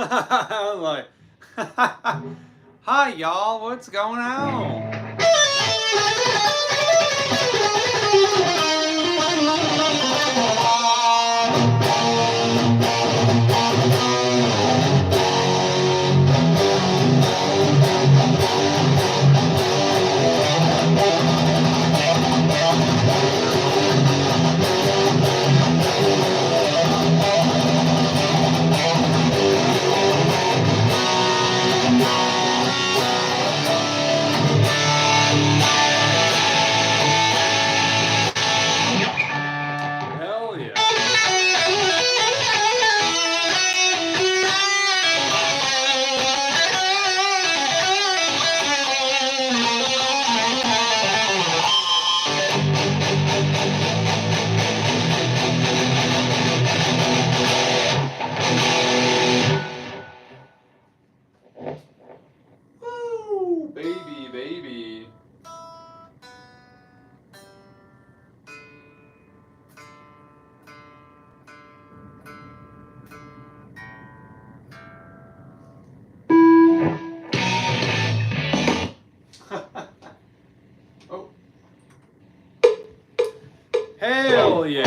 I was like, hi y'all, what's going on? Hell yeah. Woo, baby, baby. Oh. Hell yeah.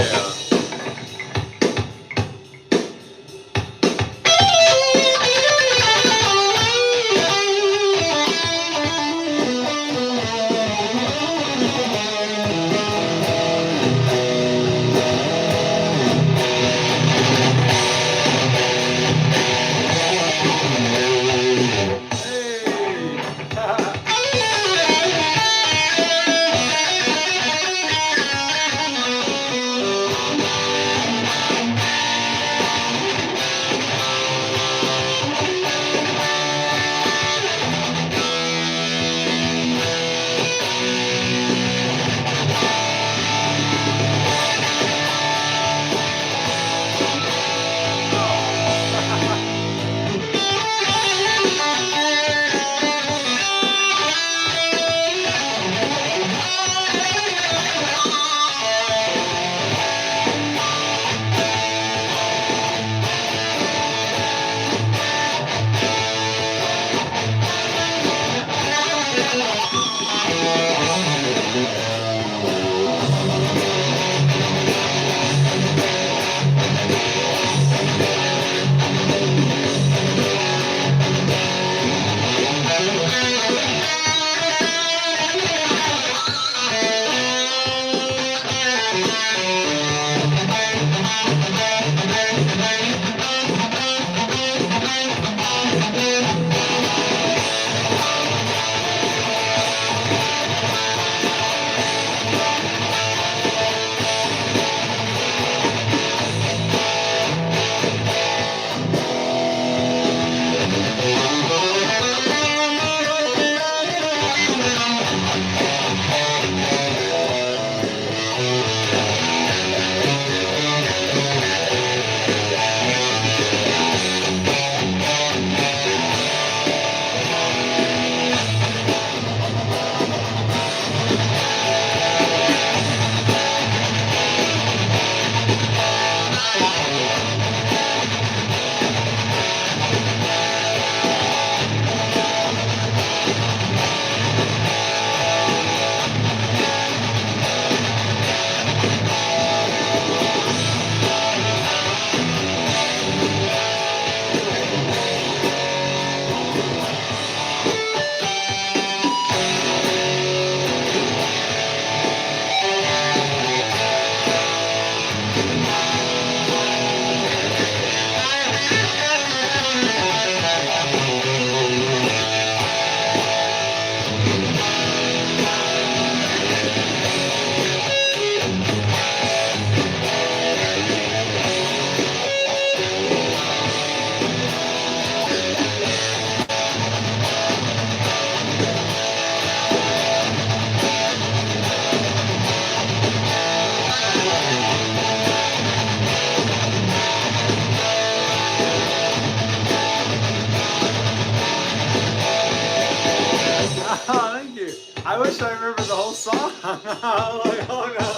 Oh, thank you. I wish I remembered the whole song. I was like, oh no.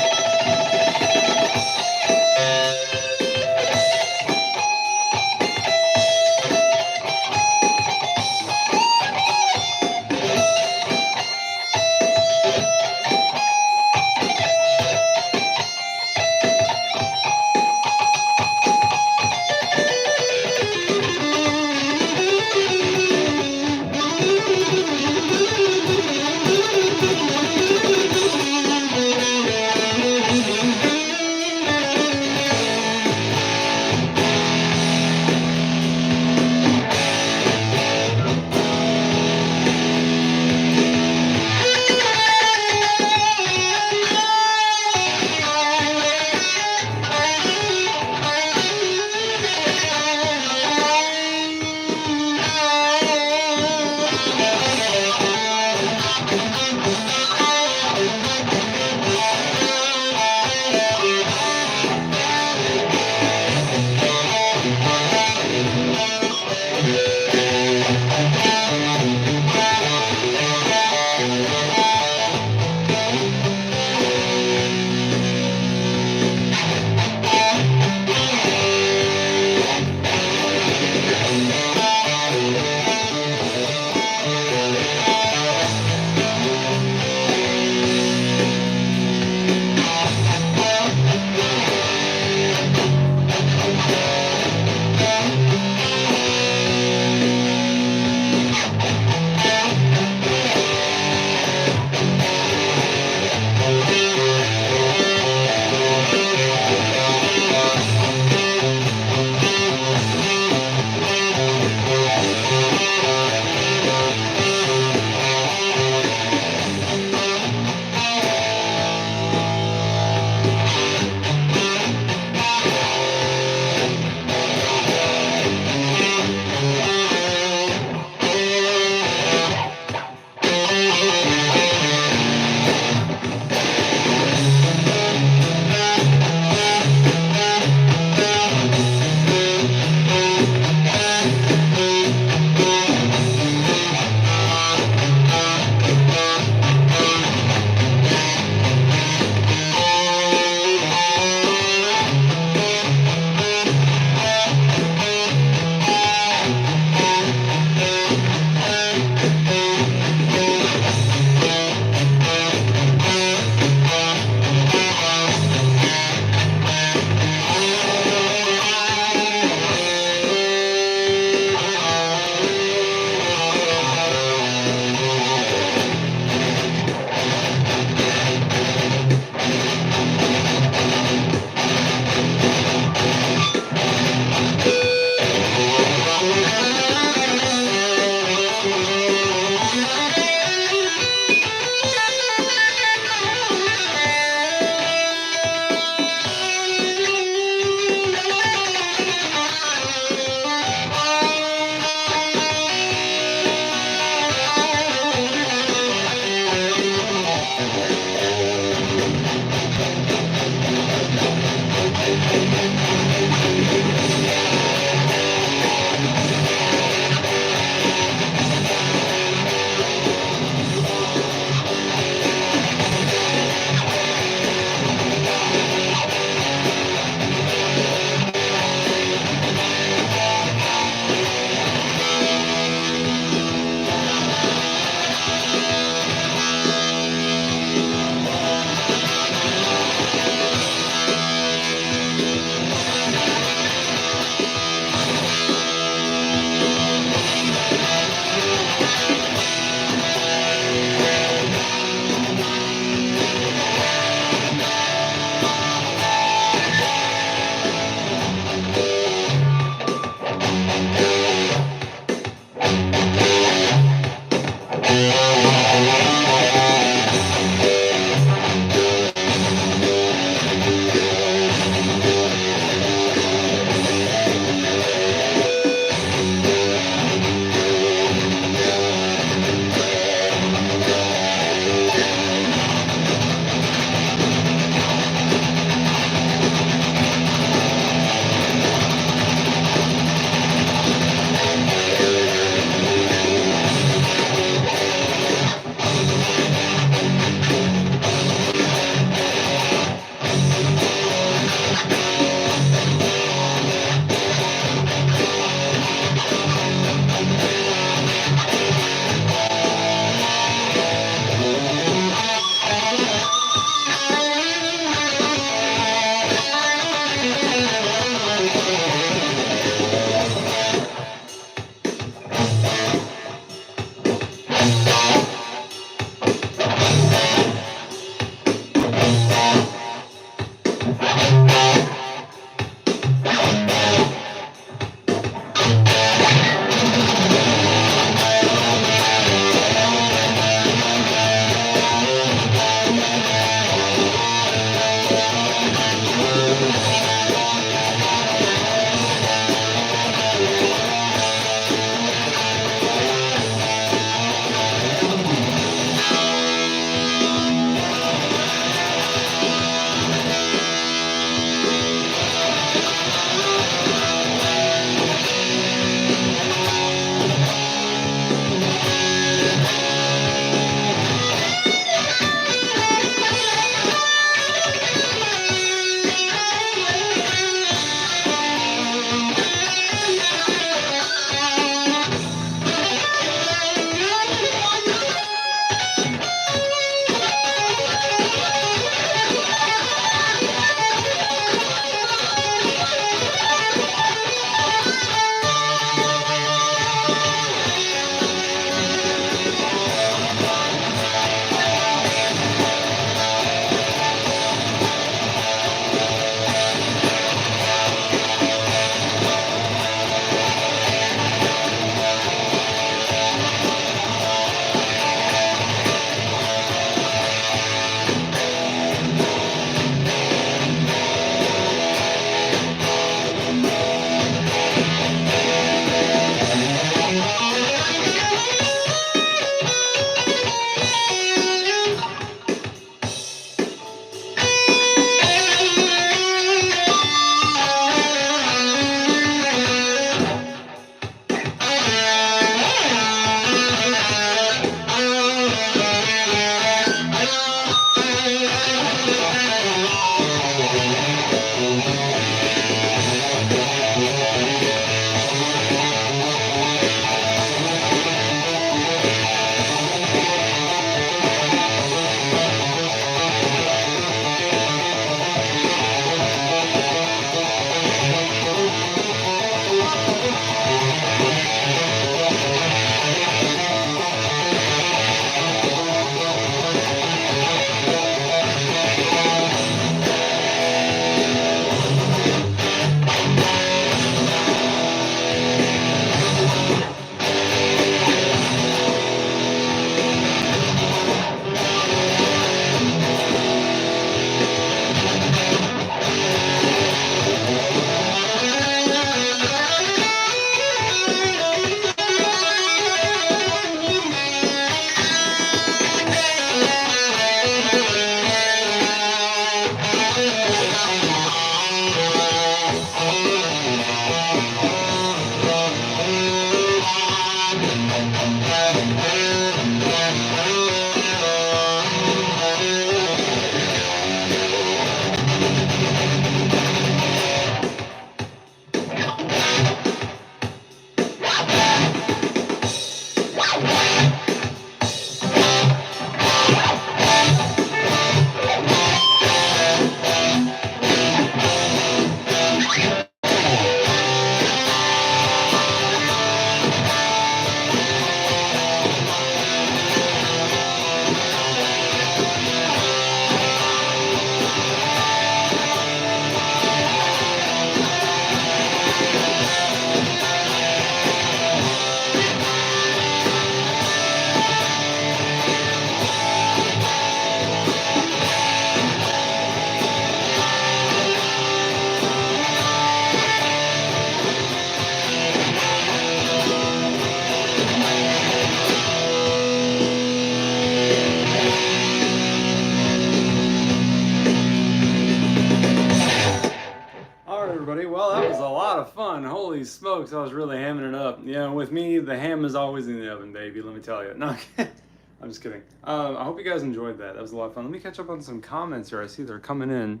Holy smokes, I was really hamming it up. Yeah, with me, the ham is always in the oven, baby, let me tell you. No, I'm just kidding. I hope you guys enjoyed that. That was a lot of fun. Let me catch up on some comments here. I see they're coming in.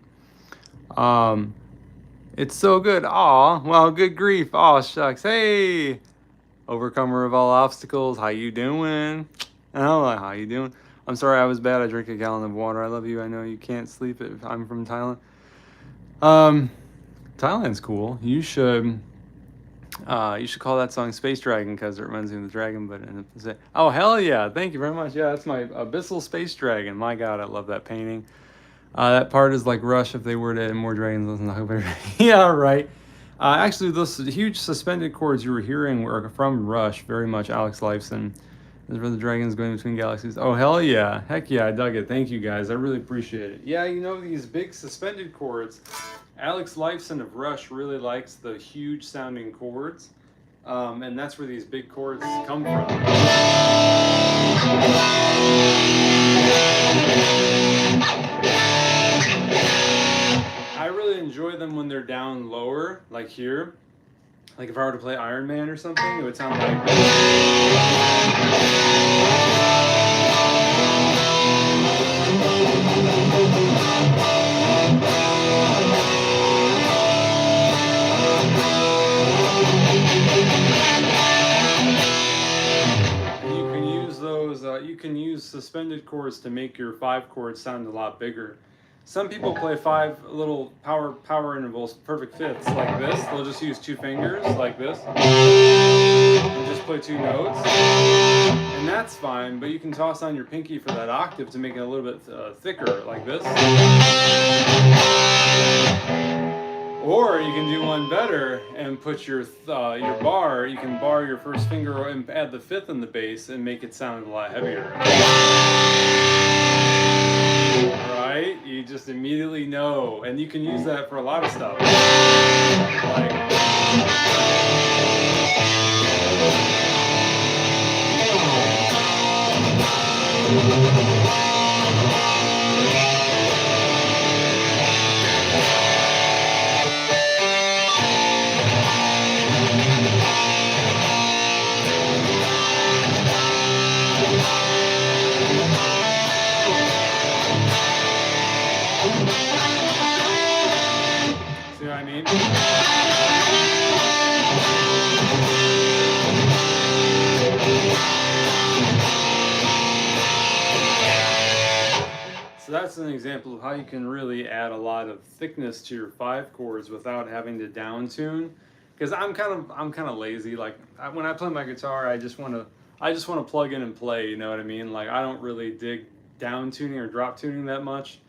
It's so good. Aw, well, good grief. Aw, shucks. Hey, overcomer of all obstacles. How you doing? Oh, how you doing? I'm sorry I was bad. I drank a gallon of water. I love you. I know you can't sleep if I'm from Thailand. Thailand's cool. You should call that song Space Dragon because it reminds me of the dragon. But oh hell yeah! Thank you very much. Yeah, that's my Abyssal Space Dragon. My God, I love that painting. That part is like Rush if they were to add more dragons. Yeah, right. Actually, those huge suspended chords you were hearing were from Rush. Very much Alex Lifeson. This is where the dragons going between galaxies. Oh hell yeah! Heck yeah! I dug it. Thank you guys. I really appreciate it. Yeah, you know these big suspended chords. Alex Lifeson of Rush really likes the huge sounding chords, and that's where these big chords come from. I really enjoy them when they're down lower, like here. Like if I were to play Iron Man or something, it would sound like... You can use suspended chords to make your 5 chords sound a lot bigger. Some people play 5 little power intervals, perfect fifths, like this. They'll just use 2 fingers, like this, and just play 2 notes. And that's fine, but you can toss on your pinky for that octave to make it a little bit thicker, like this. Or you can do one better and put your bar, you can bar your first finger and add the 5th in the bass and make it sound a lot heavier. Right? You just immediately know. And you can use that for a lot of stuff. See what I mean? So that's an example of how you can really add a lot of thickness to your 5 chords without having to down tune. Because I'm kind of lazy. Like when I play my guitar, I just want to plug in and play. You know what I mean? Like I don't really dig down tuning or drop tuning that much.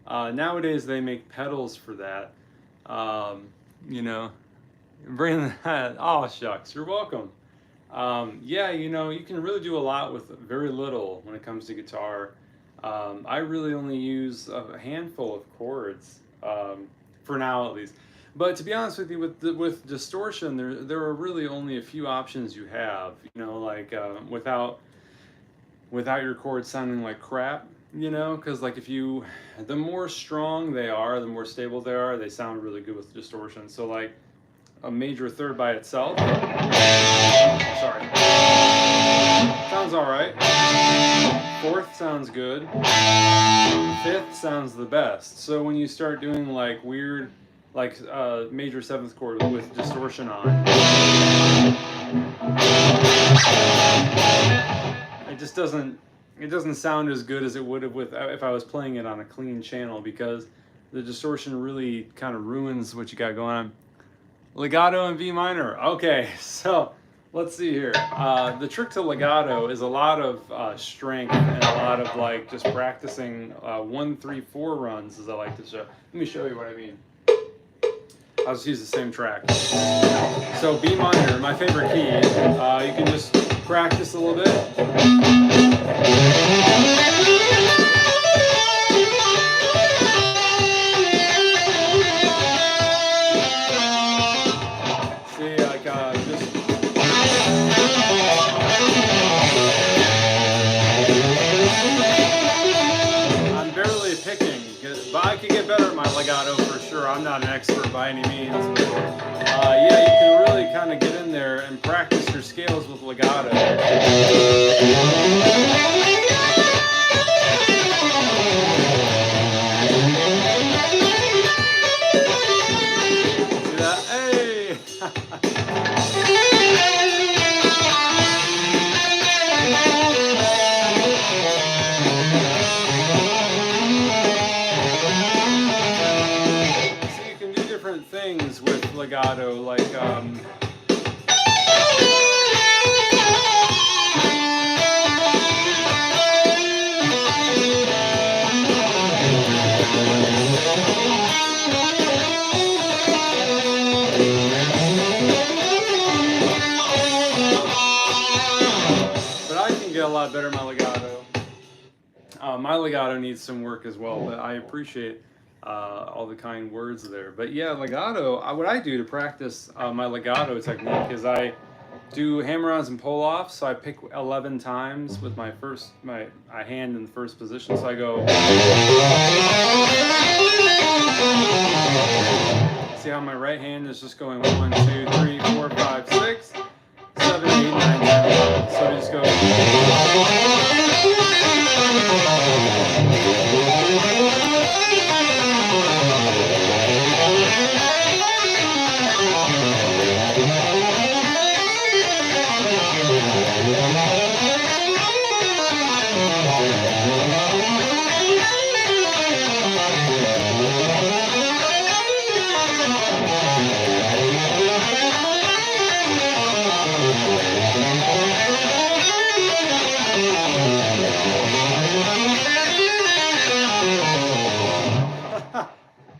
Nowadays they make pedals for that. You know, bring that. Oh shucks, you're welcome. Yeah, you know, you can really do a lot with very little when it comes to guitar. I really only use a handful of chords for now, at least. But to be honest with you, with distortion, there are really only a few options you have. You know, like without your chords sounding like crap. You know, because like the more strong they are, the more stable they are, they sound really good with distortion. So like a major third by itself, sorry, sounds all right. 4th sounds good. 5th sounds the best. So when you start doing like weird, like major 7th chord with distortion on, it just doesn't. It doesn't sound as good as it would have if I was playing it on a clean channel, because the distortion really kind of ruins what you got going on. Legato and V minor. Okay, so let's see here. The trick to legato is a lot of strength and a lot of like just practicing 1, 3, 4 runs, as I like to show. Let me show you what I mean. I'll just use the same track. So B minor, my favorite key. You can just practice a little bit. See, like just. I'm barely picking, but I could get better at my legato for sure. I'm not an expert by any means, but yeah, you can really kind of get in there and practice your scales with legato. See that? Hey! Things with legato, like but I can get a lot better at my legato. My legato needs some work as well, but I appreciate all the kind words there. But yeah, legato, what I do to practice my legato technique is I do hammer-ons and pull-offs. So I pick 11 times with my hand in the first position. So I go. See how my right hand is just going 1, 2, 3, 4, 5, 6, 7, 8, 9, 10, 11. So I just go.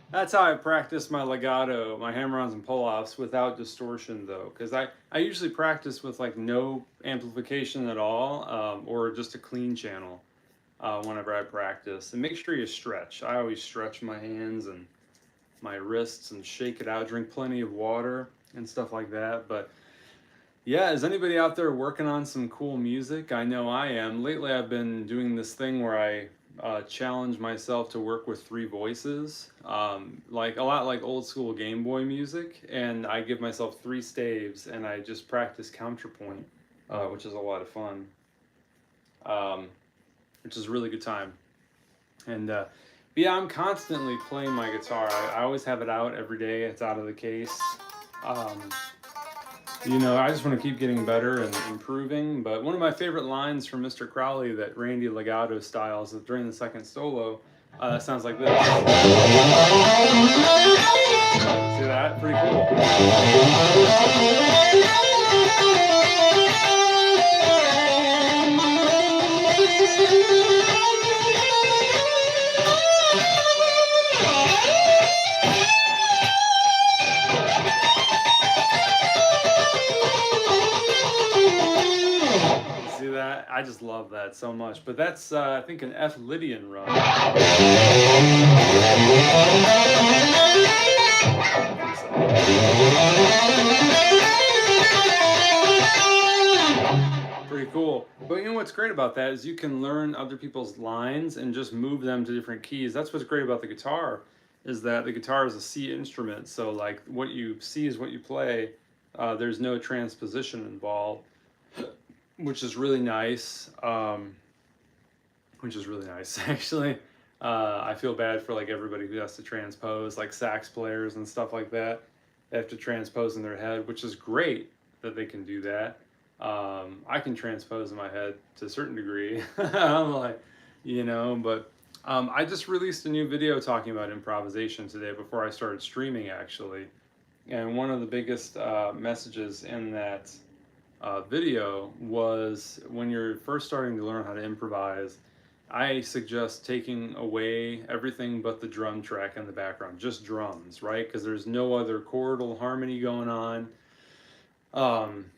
That's how I practice my legato, my hammer-ons and pull-offs without distortion though, because I usually practice with like no amplification at all, or just a clean channel whenever I practice. And make sure you stretch. I always stretch my hands and my wrists and shake it out, drink plenty of water and stuff like that. But yeah, is anybody out there working on some cool music? I know I am. Lately I've been doing this thing where I challenge myself to work with 3 voices, like a lot like old school Game Boy music, and I give myself 3 staves and I just practice counterpoint, which is a lot of fun, which is a really good time. And but yeah, I'm constantly playing my guitar. I always have it out every day. It's out of the case. You know, I just want to keep getting better and improving. But one of my favorite lines from Mr. Crowley that Randy Legato styles during the second solo sounds like this. See that? Pretty cool. I just love that so much. But that's, I think, an F Lydian run. Pretty cool. But you know what's great about that is you can learn other people's lines and just move them to different keys. That's what's great about the guitar, is that the guitar is a C instrument. So like what you see is what you play. There's no transposition involved, which is really nice. Actually. I feel bad for like everybody who has to transpose, like sax players and stuff like that. They have to transpose in their head, which is great that they can do that. I can transpose in my head to a certain degree. I'm like, you know, but I just released a new video talking about improvisation today before I started streaming, actually. And one of the biggest messages in that video was, when you're first starting to learn how to improvise, I suggest taking away everything but the drum track in the background, just drums, right? Because there's no other chordal harmony going on.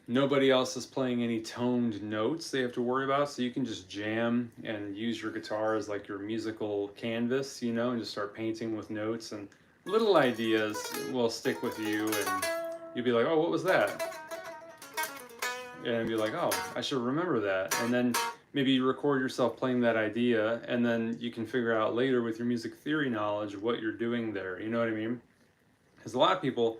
Nobody else is playing any toned notes they have to worry about, so you can just jam and use your guitar as like your musical canvas, you know, and just start painting with notes, and little ideas will stick with you, and you'll be like, oh, what was that? And be like, oh, I should remember that. And then maybe you record yourself playing that idea, and then you can figure out later with your music theory knowledge what you're doing there. You know what I mean? Because a lot of people,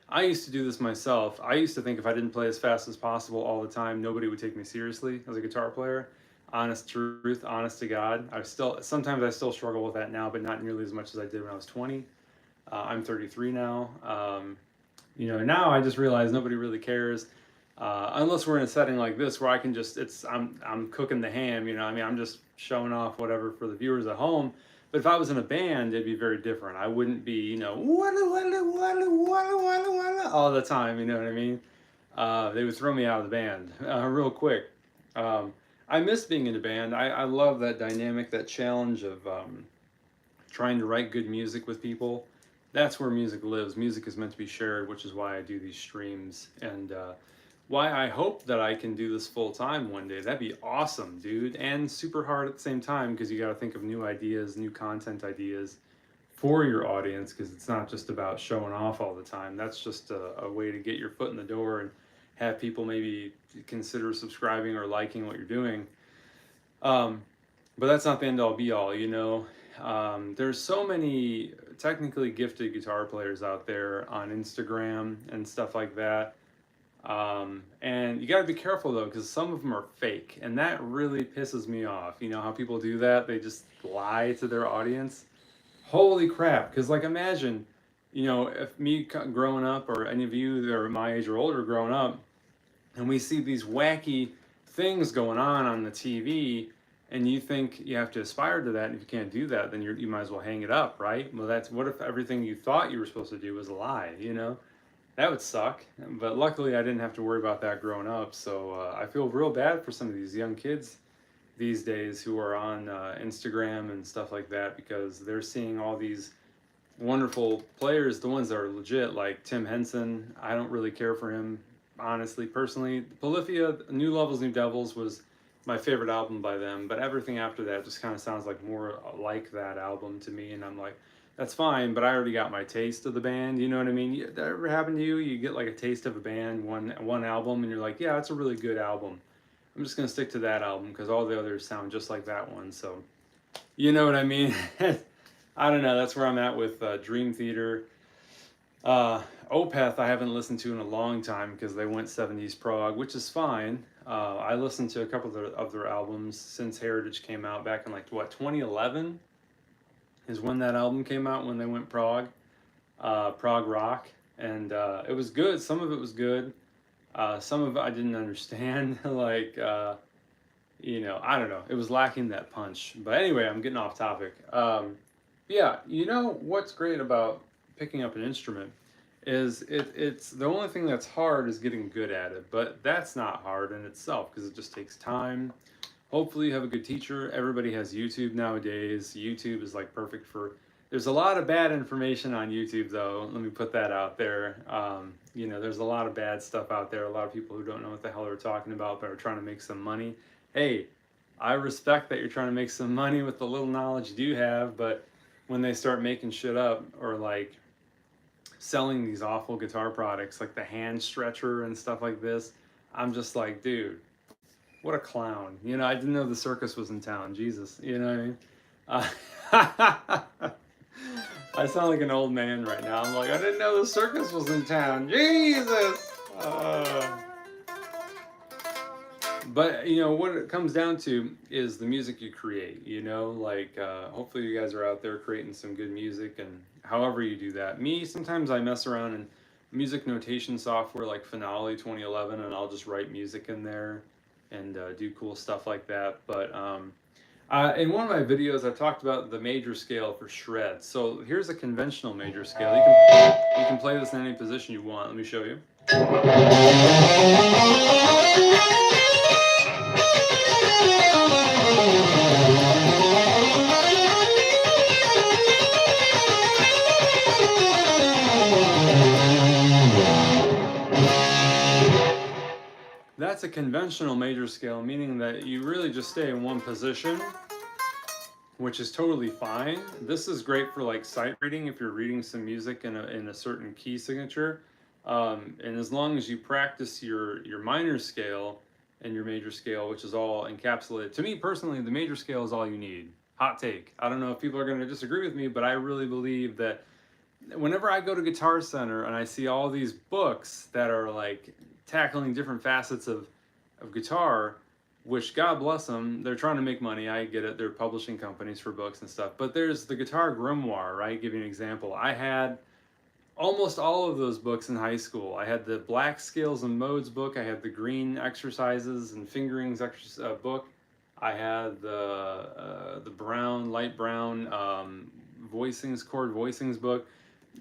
I used to do this myself. I used to think if I didn't play as fast as possible all the time, nobody would take me seriously as a guitar player. Honest truth, honest to God. Sometimes I still struggle with that now, but not nearly as much as I did when I was 20. I'm 33 now. Now I just realize nobody really cares. Unless we're in a setting like this where I can just, I'm cooking the ham, I mean, I'm just showing off whatever for the viewers at home. But if I was in a band, it'd be very different. I wouldn't be, walla, walla, walla, walla, walla, walla, all the time, you know what I mean? They would throw me out of the band real quick. I miss being in a band. I love that dynamic, that challenge of trying to write good music with people. That's where music lives. Music is meant to be shared, which is why I do these streams, and why I hope that I can do this full time one day. That'd be awesome, dude, and super hard at the same time, because you got to think of new ideas, new content ideas for your audience, because it's not just about showing off all the time. That's just a way to get your foot in the door and have people maybe consider subscribing or liking what you're doing. But that's not the end all be all, There's so many technically gifted guitar players out there on Instagram and stuff like that. And you got to be careful though, because some of them are fake, and that really pisses me off. You know how people do that? They just lie to their audience. Holy crap. Because like imagine, if me growing up, or any of you that are my age or older growing up, and we see these wacky things going on the TV, and you think you have to aspire to that, and if you can't do that, then you might as well hang it up, right? Well, what if everything you thought you were supposed to do was a lie, That would suck. But luckily I didn't have to worry about that growing up, so I feel real bad for some of these young kids these days who are on Instagram and stuff like that, because they're seeing all these wonderful players, the ones that are legit, like Tim Henson. I don't really care for him, honestly, personally. Polyphia, New Levels, New Devils was my favorite album by them, but everything after that just kind of sounds like more like that album to me, and I'm like, that's fine, but I already got my taste of the band, you know what I mean? That ever happened to you? You get like a taste of a band, one album, and you're like, yeah, it's a really good album. I'm just gonna stick to that album because all the others sound just like that one, so you know what I mean? I don't know, that's where I'm at with Dream Theater. Opeth I haven't listened to in a long time because they went 70s prog, which is fine. I listened to a couple of their albums since Heritage came out back in 2011 is when that album came out, when they went prog rock, and it was good. Some of it was good. Some of it I didn't understand. I don't know. It was lacking that punch. But anyway, I'm getting off topic. Yeah, what's great about picking up an instrument is it's the only thing that's hard is getting good at it, but that's not hard in itself because it just takes time. Hopefully you have a good teacher. Everybody has YouTube nowadays. YouTube is perfect for, there's a lot of bad information on YouTube though, let me put that out there. There's a lot of bad stuff out there, a lot of people who don't know what the hell they're talking about but are trying to make some money. Hey, I respect that you're trying to make some money with the little knowledge you do have, but when they start making shit up, or selling these awful guitar products like the hand stretcher and stuff like this, I'm just like, dude, what a clown. I didn't know the circus was in town. Jesus, you know what I mean? I sound like an old man right now. I'm like, I didn't know the circus was in town. Jesus! But, what it comes down to is the music you create, hopefully you guys are out there creating some good music, and however you do that. Me, sometimes I mess around in music notation software like Finale 2011, and I'll just write music in there and do cool stuff like that. But in one of my videos, I talked about the major scale for shreds. So here's a conventional major scale. You can play this in any position you want. Let me show you. That's a conventional major scale, meaning that you really just stay in one position, which is totally fine. This is great for sight reading if you're reading some music in a certain key signature. And as long as you practice your minor scale and your major scale, which is all encapsulated. To me personally, the major scale is all you need. Hot take. I don't know if people are going to disagree with me, but I really believe that whenever I go to Guitar Center and I see all these books that are like tackling different facets of guitar, which God bless them, they're trying to make money. I get it. They're publishing companies for books and stuff. But there's the Guitar Grimoire, right? Give you an example. I had almost all of those books in high school. I had the black scales and modes book. I had the green exercises and fingerings book. I had the brown, light brown voicings, chord voicings book.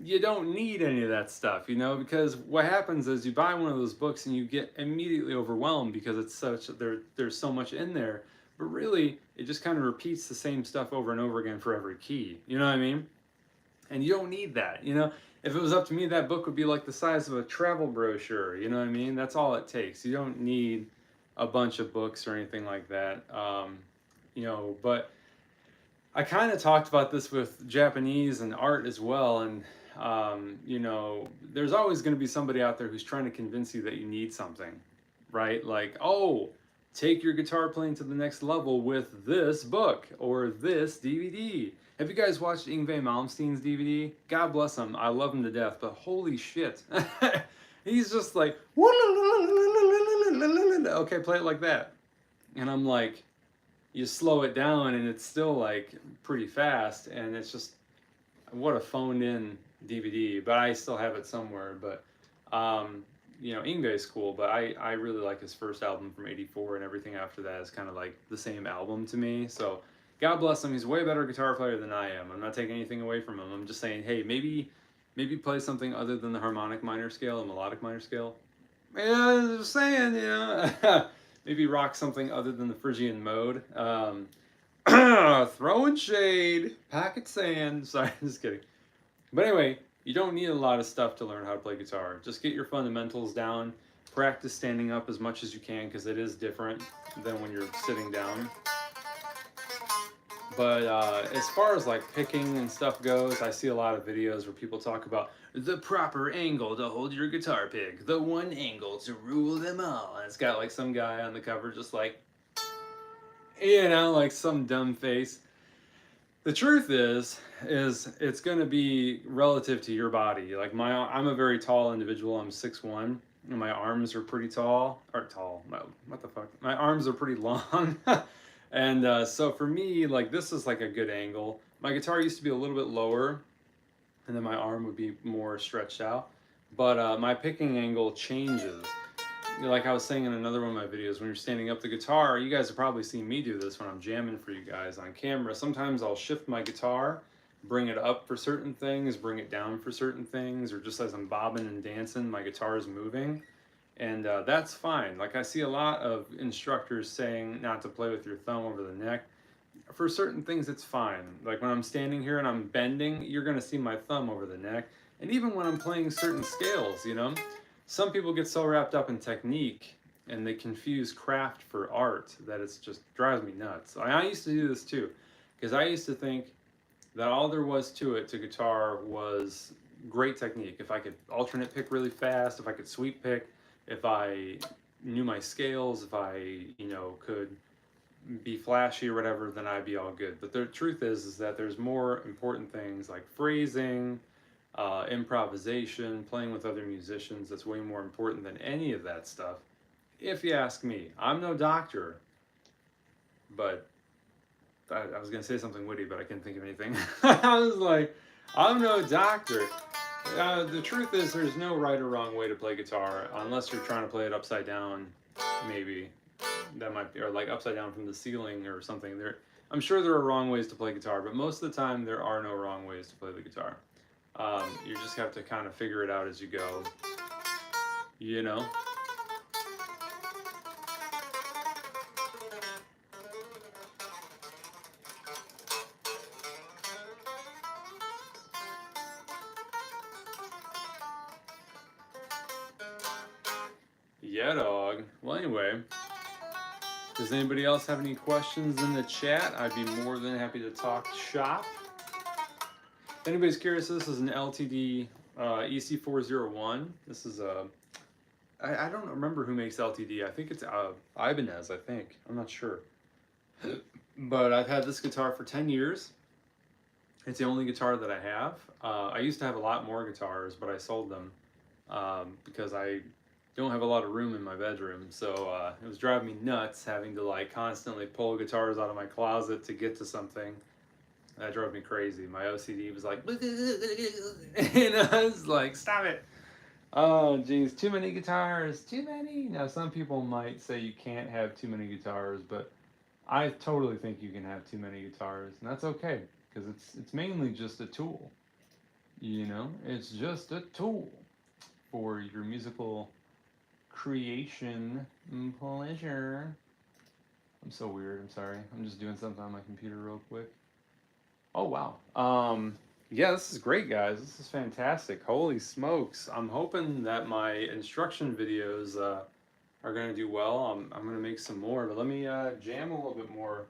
You don't need any of that stuff, you know, because what happens is you buy one of those books and you get immediately overwhelmed because it's such there's so much in there. But really, it just kind of repeats the same stuff over and over again for every key. You know what I mean? And you don't need that, you know. If it was up to me, that book would be like the size of a travel brochure. You know what I mean? That's all it takes. You don't need a bunch of books or anything like that. You know, but I kind of talked about this with Japanese and art as well. And, you know, there's always going to be somebody out there who's trying to convince you that you need something, right? Like, oh, take your guitar playing to the next level with this book or this DVD. Have you guys watched Yngwie Malmsteen's DVD? God bless him. I love him to death, but holy shit. He's just like, okay, play it like that. And I'm like, you slow it down and it's still like pretty fast, and it's just, what a phoned in DVD, but I still have it somewhere. But you know, Yngwie's cool, but I really like his first album from '84, and everything after that is kind of like the same album to me. So God bless him. He's a way better guitar player than I am. I'm not taking anything away from him. I'm just saying, hey, maybe play something other than the harmonic minor scale and melodic minor scale. Yeah, just saying, you know. Maybe rock something other than the Phrygian mode. Throwing shade, packet sand. Sorry, just kidding. But anyway, you don't need a lot of stuff to learn how to play guitar. Just get your fundamentals down. Practice standing up as much as you can, because it is different than when you're sitting down. But as far as like picking and stuff goes, I see a lot of videos where people talk about the proper angle to hold your guitar pick, the one angle to rule them all. And it's got like some guy on the cover just like, you know, like some dumb face. The truth is it's going to be relative to your body. Like I'm a very tall individual. I'm 6'1", and my arms are pretty tall. What the fuck? My arms are pretty long. And so for me, like, this is like a good angle. My guitar used to be a little bit lower, and then my arm would be more stretched out. But my picking angle changes. You know, like I was saying in another one of my videos, when you're standing up the guitar, you guys have probably seen me do this when I'm jamming for you guys on camera. Sometimes I'll shift my guitar, bring it up for certain things, bring it down for certain things, or just as I'm bobbing and dancing, my guitar is moving. And that's fine. Like, I see a lot of instructors saying not to play with your thumb over the neck. For certain things, it's fine. Like when I'm standing here and I'm bending, you're going to see my thumb over the neck. And even when I'm playing certain scales, you know, some people get so wrapped up in technique and they confuse craft for art that it's just drives me nuts. I used to do this too, because I used to think that all there was to it, to guitar, was great technique. If I could alternate pick really fast, if I could sweep pick, if I knew my scales, if I, you know, could be flashy or whatever, then I'd be all good. But the truth is that there's more important things like phrasing, improvisation, playing with other musicians. That's way more important than any of that stuff, if you ask me. I'm no doctor, but I was going to say something witty, but I couldn't think of anything. I was like, I'm no doctor. The truth is, there's no right or wrong way to play guitar, unless you're trying to play it upside down, maybe. That might be, or like upside down from the ceiling or something. I'm sure there are wrong ways to play guitar, but most of the time there are no wrong ways to play the guitar. You just have to kind of figure it out as you go, you know? Yeah, dog. Well, anyway, does anybody else have any questions in the chat? I'd be more than happy to talk shop. If anybody's curious, this is an LTD EC401. This is a I don't remember who makes LTD. I think it's Ibanez, I think. I'm not sure. But I've had this guitar for 10 years. It's the only guitar that I have. I used to have a lot more guitars, but I sold them because I don't have a lot of room in my bedroom. So it was driving me nuts having to like constantly pull guitars out of my closet to get to something. That drove me crazy. My OCD was like, and I was like, stop it. Oh, geez, too many guitars, too many. Now, some people might say you can't have too many guitars, but I totally think you can have too many guitars, and that's okay because it's mainly just a tool. You know, it's just a tool for your musical creation and pleasure. I'm so weird. I'm sorry. I'm just doing something on my computer real quick. Oh wow. Yeah, this is great, guys. This is fantastic. Holy smokes. I'm hoping that my instruction videos are going to do well. I'm going to make some more, but let me jam a little bit more.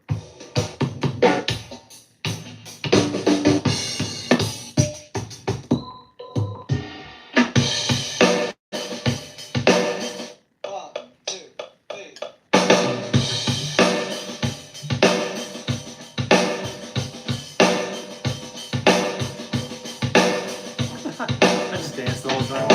I just danced the whole time.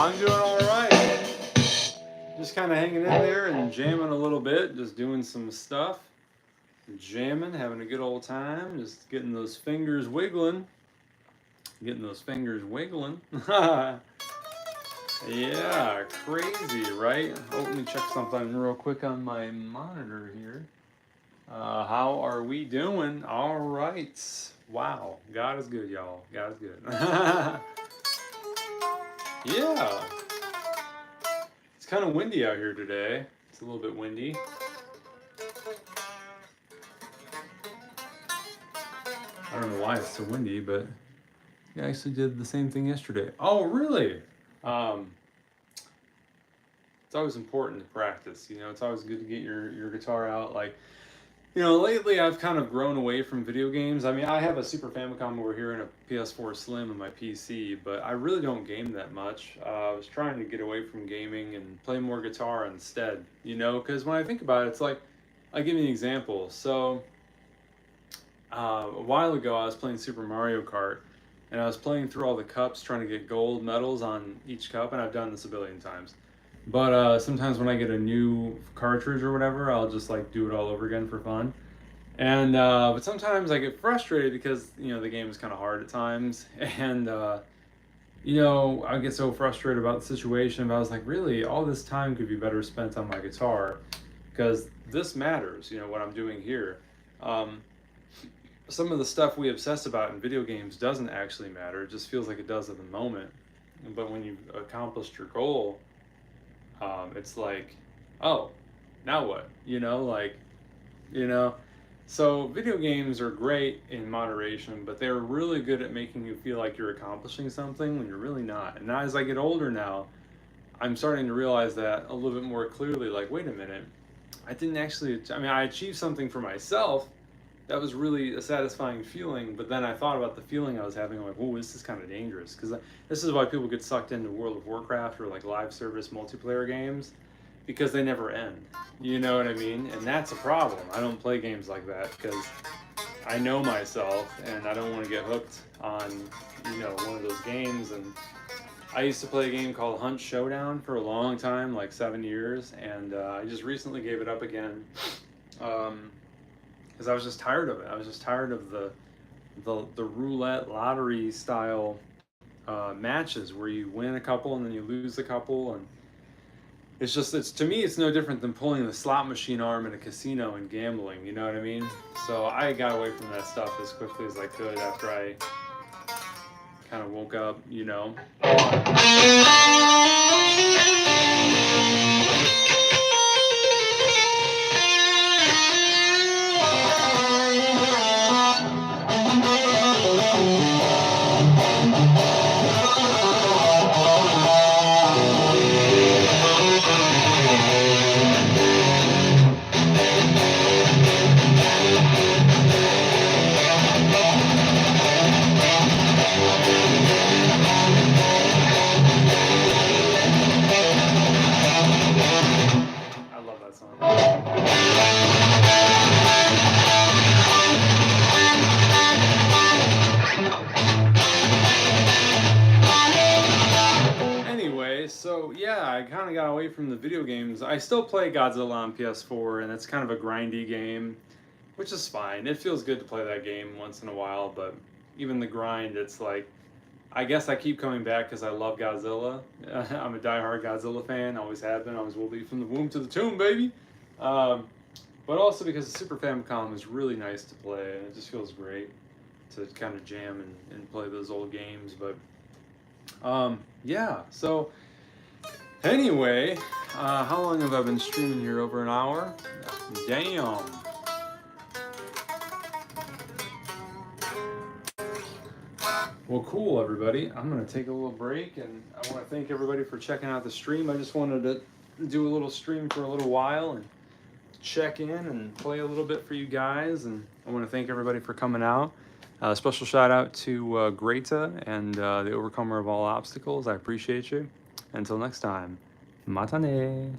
I'm doing all right. Just kind of hanging in there and jamming a little bit, just doing some stuff. Jamming, having a good old time, just getting those fingers wiggling. Getting those fingers wiggling. Yeah, crazy, right? Oh, let me check something real quick on my monitor here. How are we doing? All right. Wow, God is good, y'all. God is good. Yeah. It's kind of windy out here today. It's a little bit windy. I don't know why it's so windy, but I actually did the same thing yesterday. Oh, really? Um, it's always important to practice. You know, it's always good to get your guitar out. Like, you know, lately I've kind of grown away from video games. I mean, I have a Super Famicom over here and a PS4 Slim on my PC, but I really don't game that much. I was trying to get away from gaming and play more guitar instead, you know, because when I think about it, it's like, I'll give you an example. So, a while ago, I was playing Super Mario Kart, and I was playing through all the cups trying to get gold medals on each cup, and I've done this a billion times. But sometimes when I get a new cartridge or whatever, I'll just like do it all over again for fun. And but sometimes I get frustrated because you know the game is kind of hard at times, and you know I get so frustrated about the situation. But I was like, really, all this time could be better spent on my guitar, because this matters. You know what I'm doing here. Um, some of the stuff we obsess about in video games doesn't actually matter. It just feels like it does at the moment. But when you've accomplished your goal, it's like, oh, now what? You know, like, you know. So video games are great in moderation, but they're really good at making you feel like you're accomplishing something when you're really not. And as I get older now, I'm starting to realize that a little bit more clearly. Like, wait a minute, I didn't actually. I mean, I achieved something for myself. That was really a satisfying feeling. But then I thought about the feeling I was having. I'm like, oh, this is kind of dangerous because this is why people get sucked into World of Warcraft or like live service multiplayer games because they never end. You know what I mean? And that's a problem. I don't play games like that because I know myself and I don't want to get hooked on, you know, one of those games. And I used to play a game called Hunt Showdown for a long time, like 7 years, and I just recently gave it up again because I was just tired of it. I was just tired of the roulette lottery style matches where you win a couple and then you lose a couple, and it's to me it's no different than pulling the slot machine arm in a casino and gambling, you know what I mean? So I got away from that stuff as quickly as I could after I kind of woke up, you know. I love that song. Anyway, so yeah, I kind of got away from the video games. I still play Godzilla on PS4, and it's kind of a grindy game, which is fine. It feels good to play that game once in a while, but even the grind, it's like, I guess I keep coming back because I love Godzilla. I'm a diehard Godzilla fan, always have been, always will be, from the womb to the tomb, baby. Um, but also because the Super Famicom is really nice to play, and it just feels great to kind of jam and play those old games. But yeah, so anyway, how long have I been streaming here? Over an hour? Damn. Well, cool, everybody. I'm going to take a little break, and I want to thank everybody for checking out the stream. I just wanted to do a little stream for a little while and check in and play a little bit for you guys, and I want to thank everybody for coming out. Special shout out to Greta and the Overcomer of All Obstacles. I appreciate you. Until next time, matane.